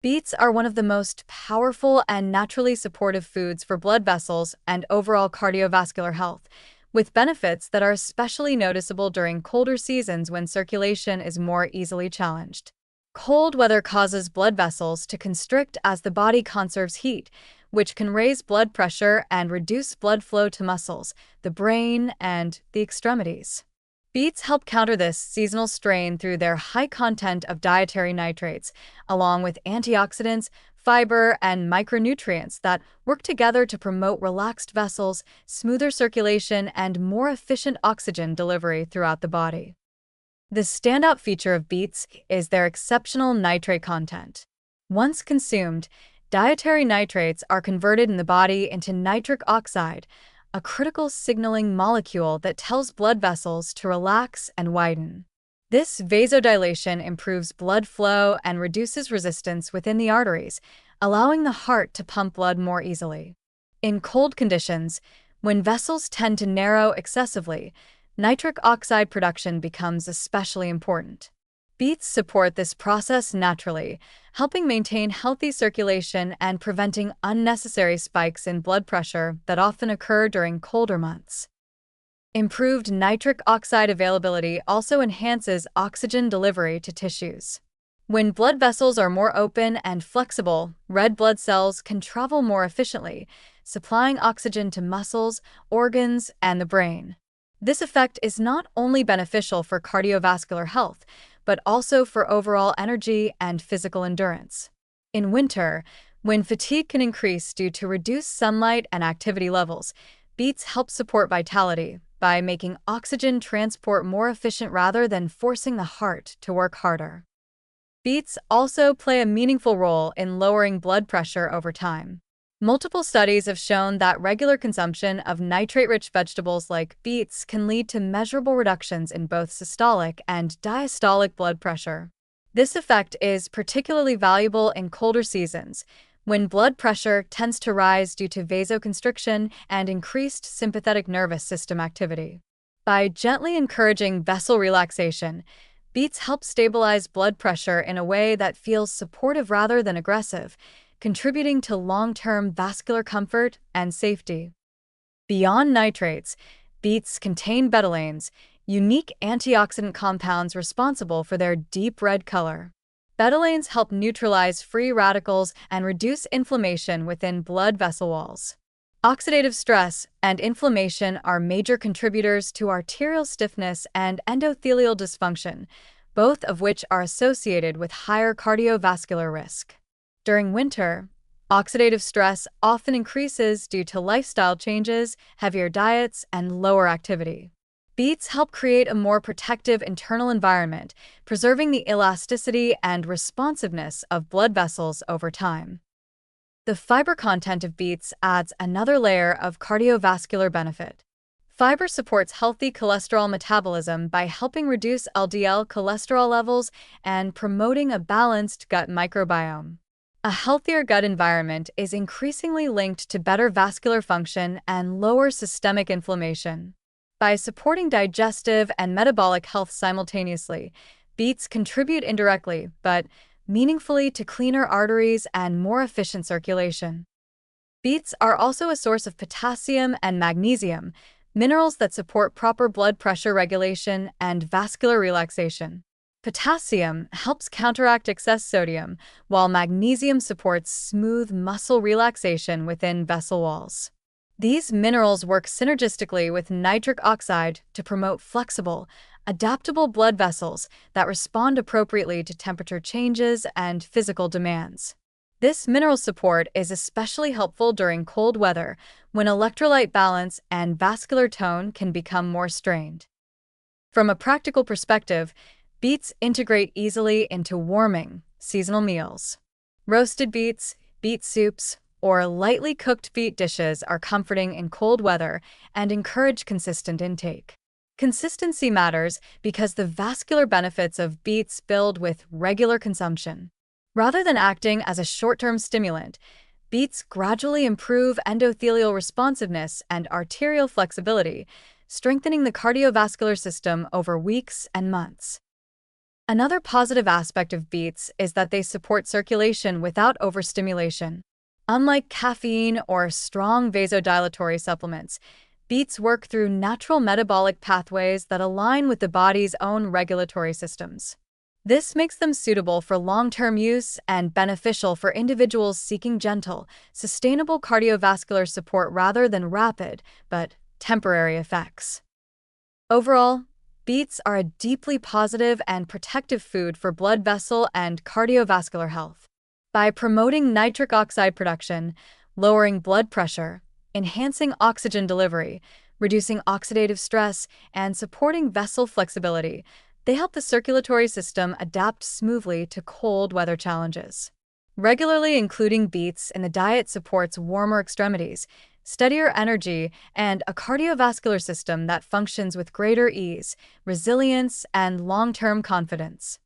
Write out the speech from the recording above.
Beets are one of the most powerful and naturally supportive foods for blood vessels and overall cardiovascular health, with benefits that are especially noticeable during colder seasons when circulation is more easily challenged. Cold weather causes blood vessels to constrict as the body conserves heat, which can raise blood pressure and reduce blood flow to muscles, the brain, and the extremities. Beets help counter this seasonal strain through their high content of dietary nitrates, along with antioxidants, fiber, and micronutrients that work together to promote relaxed vessels, smoother circulation, and more efficient oxygen delivery throughout the body. The standout feature of beets is their exceptional nitrate content. Once consumed, dietary nitrates are converted in the body into nitric oxide, a critical signaling molecule that tells blood vessels to relax and widen. This vasodilation improves blood flow and reduces resistance within the arteries, allowing the heart to pump blood more easily. In cold conditions, when vessels tend to narrow excessively, nitric oxide production becomes especially important. Beets support this process naturally, helping maintain healthy circulation and preventing unnecessary spikes in blood pressure that often occur during colder months. Improved nitric oxide availability also enhances oxygen delivery to tissues. When blood vessels are more open and flexible, red blood cells can travel more efficiently, supplying oxygen to muscles, organs, and the brain. This effect is not only beneficial for cardiovascular health, but also for overall energy and physical endurance. In winter, when fatigue can increase due to reduced sunlight and activity levels, beets help support vitality by making oxygen transport more efficient rather than forcing the heart to work harder. Beets also play a meaningful role in lowering blood pressure over time. Multiple studies have shown that regular consumption of nitrate-rich vegetables like beets can lead to measurable reductions in both systolic and diastolic blood pressure. This effect is particularly valuable in colder seasons, when blood pressure tends to rise due to vasoconstriction and increased sympathetic nervous system activity. By gently encouraging vessel relaxation, beets help stabilize blood pressure in a way that feels supportive rather than aggressive, contributing to long-term vascular comfort and safety. Beyond nitrates, beets contain betalains, unique antioxidant compounds responsible for their deep red color. Betalains help neutralize free radicals and reduce inflammation within blood vessel walls. Oxidative stress and inflammation are major contributors to arterial stiffness and endothelial dysfunction, both of which are associated with higher cardiovascular risk. During winter, oxidative stress often increases due to lifestyle changes, heavier diets, and lower activity. Beets help create a more protective internal environment, preserving the elasticity and responsiveness of blood vessels over time. The fiber content of beets adds another layer of cardiovascular benefit. Fiber supports healthy cholesterol metabolism by helping reduce LDL cholesterol levels and promoting a balanced gut microbiome. A healthier gut environment is increasingly linked to better vascular function and lower systemic inflammation. By supporting digestive and metabolic health simultaneously, beets contribute indirectly but meaningfully to cleaner arteries and more efficient circulation. Beets are also a source of potassium and magnesium, minerals that support proper blood pressure regulation and vascular relaxation. Potassium helps counteract excess sodium, while magnesium supports smooth muscle relaxation within vessel walls. These minerals work synergistically with nitric oxide to promote flexible, adaptable blood vessels that respond appropriately to temperature changes and physical demands. This mineral support is especially helpful during cold weather, when electrolyte balance and vascular tone can become more strained. From a practical perspective, beets integrate easily into warming, seasonal meals. Roasted beets, beet soups, or lightly cooked beet dishes are comforting in cold weather and encourage consistent intake. Consistency matters because the vascular benefits of beets build with regular consumption. Rather than acting as a short-term stimulant, beets gradually improve endothelial responsiveness and arterial flexibility, strengthening the cardiovascular system over weeks and months. Another positive aspect of beets is that they support circulation without overstimulation. Unlike caffeine or strong vasodilatory supplements, beets work through natural metabolic pathways that align with the body's own regulatory systems. This makes them suitable for long-term use and beneficial for individuals seeking gentle, sustainable cardiovascular support rather than rapid, but temporary effects. Overall, beets are a deeply positive and protective food for blood vessel and cardiovascular health. By promoting nitric oxide production, lowering blood pressure, enhancing oxygen delivery, reducing oxidative stress, and supporting vessel flexibility, they help the circulatory system adapt smoothly to cold weather challenges. Regularly including beets in the diet supports warmer extremities, steadier energy, and a cardiovascular system that functions with greater ease, resilience, and long-term confidence.